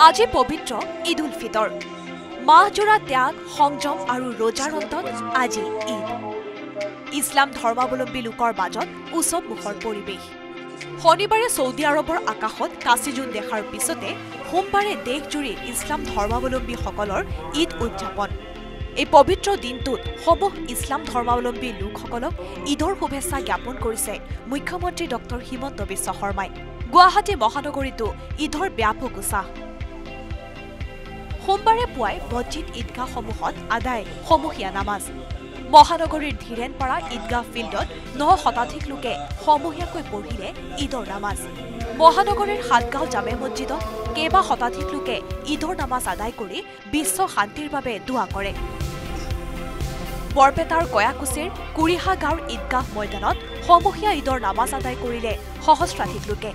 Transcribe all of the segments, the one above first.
আজি পবিত্ৰ ঈদ উল ফিতৰ মাহজোৰা ত্যাগ সংযম আৰু ৰোজাৰ অন্তত আজি ঈদ ইছলাম ধৰ্মাৱলম্বী লোকৰ মাজত উৎসৱ মুখৰ পৰিৱেশ শনিবাৰে সৌদি আৰবৰ আকাশত কাচিজোন দেখাৰ পিছতে সোমবাৰে দেশজুৰি ইছলাম ধৰ্মাৱলম্বীসকলৰ ঈদ উদযাপন এই পবিত্ৰ দিনটোত সমূহ ইছলাম ধৰ্মাৱলম্বী লোকসকলক ঈদৰ শুভেচ্ছা জ্ঞাপন কৰিছে মুখ্যমন্ত্ৰী ডক্টৰ হিমন্ত বিশ্ব শৰ্মাই গুৱাহাটী মহানগৰীতো ঈদৰ ব্যাপক উৎসাহ সোমবাৰে পুৱাই মছজিদ ঈদগাহসমূহত আদায় সমূহীয়া নামাজ মহানগৰীৰ ধীৰেনপাৰা ঈদগাহ ফিল্ডত 9 শতাধিক লোকে সমূহীয়াকৈ পঢ়িলে ঈদৰ নামাজ মহানগৰীৰ সাতগাঁও জামে মছজিদত কেইবা শতাধিক লোকে ঈদৰ নামাজ আদায় কৰি বিশ্ব শান্তিৰ বাবে দোৱা কৰে বৰপেটাৰ কয়াকুছিৰ কুৰিহা গাঁৱৰ ঈদগাহ ময়দানত সমূহীয়া ঈদৰ নামাজ আদায় কৰিলে সহস্ৰাধিক লোকে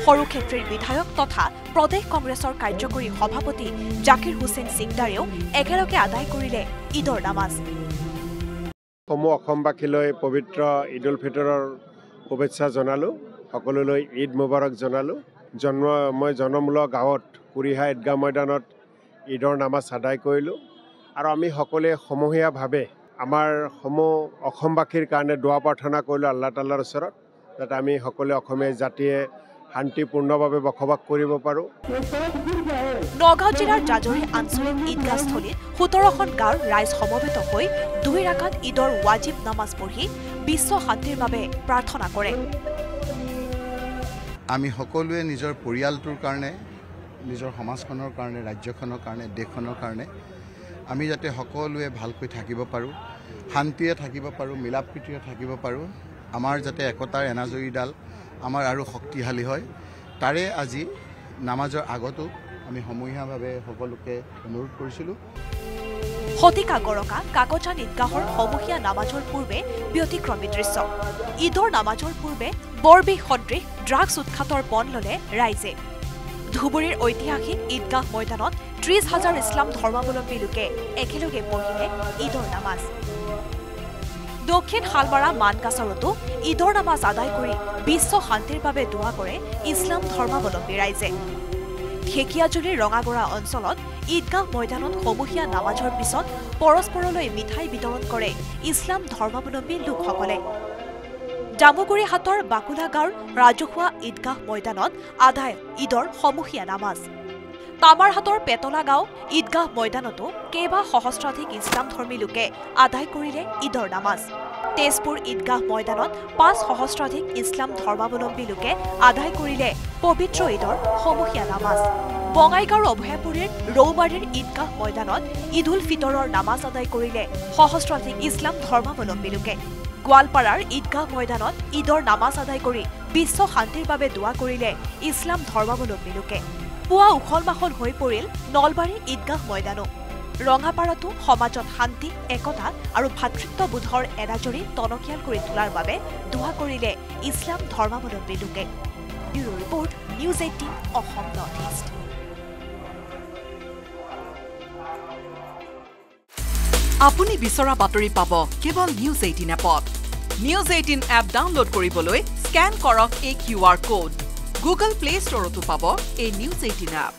সৰুক্ষেত্ৰীৰ বিধায়ক তথা প্ৰদেশ কংগ্ৰেছৰ কাৰ্যকৰী সভাপতি জাকিৰ হুছেইন সিকদাৰেও একেলগে আদায় কৰিলে ঈদৰ নামাজ সমূহ অসমবাসীলৈ পবিত্ৰ ঈদ উল ফিতৰৰ শুভেচ্ছা জনালোঁ সকলোলৈ ঈদ মুবাৰক জনালোঁ মই জনমূলক গাঁৱত কুৰিহা ঈদগাহ ময়দানত ঈদৰ নামাজ আদায় কৰিলোঁ আৰু আমি সকলোৱে সমূহীয়াভাৱে আমাৰ সমূহ অসমবাসীৰ কাৰণে দোৱা প্ৰাৰ্থনা কৰিলোঁ আল্লাহ তাআলাৰ ওচৰত যাতে আমি সকলোৱে অসমীয়া জাতিয়ে শান্তিপূৰ্ণভাৱে বসবাস কৰিব পাৰোঁ নগাঁও জিলাৰ জাজৰি আঞ্চলিক ঈদগাহস্থলীত 17খন গাঁৱৰ ৰাইজ সমবেত হৈ 2 ৰাকাত ঈদৰ ৱাজিব নামাজ পঢ়ি বিশ্ব শান্তিৰ বাবে প্ৰাৰ্থনা কৰে আমি সকলোৱে নিজৰ পৰিয়ালটোৰ কাৰণে নিজৰ সমাজখনৰ কাৰণে ৰাজ্যখনৰ কাৰণে দেশখনৰ কাৰণে আমি যাতে সকলোৱে ভালকৈ থাকিব পাৰোঁ শান্তিৰে থাকিব পাৰোঁ মিলাপ্ৰীতিৰে থাকিব পাৰোঁ আমাৰ যাতে একতাৰ এনাজৰীডাল আমাৰ আৰু শক্তিশালী হয় তাৰে আজি নামাজৰ আগতো আমি সমূহীয়াভাৱে সকলোকে অনুৰোধ কৰিছিলোঁ শতিকা গৰকা কাকজান ঈদগাহৰ সমূহীয়া নামাজৰ পূৰ্বে ব্যতিক্ৰমী দৃশ্য ঈদৰ নামাজৰ পূৰ্বে বৰবিহ সদৃশ ড্ৰাগছ উৎখাতৰ পণ ল'লে ৰাইজে ধুবুৰীৰ ঐতিহাসিক ঈদগাহ ময়দানত 30,000 ইছলাম ধৰ্মাৱলম্বী লোকে একেলগে পঢ়িলে ঈদৰ নামাজ দক্ষিণ শালমাৰা মানকাছাৰতো ঈদৰ নামাজ আদায় কৰি বিশ্ব শান্তিৰ বাবে দোৱা কৰে ইছলাম ধৰ্মাৱলম্বী ৰাইজে ঢেকিয়াজুলিৰ ৰঙাগৰা অঞ্চলত ঈদগাহ ময়দানত সমূহীয়া নামাজৰ পিছত পৰস্পৰলৈ মিঠাই বিতৰণ কৰে ইছলাম ধৰ্মাৱলম্বী লোকসকলে জামুগুৰি হাটৰ বাকুলা গাঁৱৰ ৰাজহুৱা ঈদগাহ ময়দানত আদায় ঈদৰ সমূহীয়া নামাজ কামাৰহাটৰ পেতলা গাঁও ঈদগাহ ময়দানতো কেইবা সহস্ৰাধিক ইছলাম ধৰ্মী লোকে আদায় কৰিলে ঈদৰ নামাজ তেজপুৰ ঈদগাহ ময়দানত 5 সহস্ৰাধিক ইছলাম ধৰ্মাৱলম্বী লোকে আদায় কৰিলে পবিত্ৰ ঈদৰ সমূহীয়া নামাজ বঙাইগাঁৱৰ অভয়াপুৰীৰ ৰৌবাৰীৰ ঈদগাহ ময়দানত ঈদ উল ফিতৰৰ নামাজ আদায় কৰিলে সহস্ৰাধিক ইছলাম ধৰ্মাৱলম্বী লোকে গোৱালপাৰাৰ ঈদগাহ ময়দানত ঈদৰ নামাজ আদায় কৰি বিশ্ব শান্তিৰ বাবে দোৱা কৰিলে ইছলাম ধৰ্মাৱলম্বী লোকে পুৱা উখল মাখল হৈ পৰিল নলবাৰী ঈদগাহ ময়দানো ৰঙাপাৰাতো সমাজত শান্তি একতা আৰু ভাতৃত্ববোধৰ এনাজৰী টনকিয়াল কৰি তোলাৰ বাবে দোৱা কৰিলে ইছলাম ধৰ্মাৱলম্বী লোকে bureau report news 18 Assam north east আপুনি বিচৰা বাতৰি পাব কেৱল নিউজ 18 এপত নিউজ 18 এপ ডাউনলোড কৰিবলৈ স্ক্যান কৰক এই QR code Google Play Store to পাব এই নিউজ 18 এপ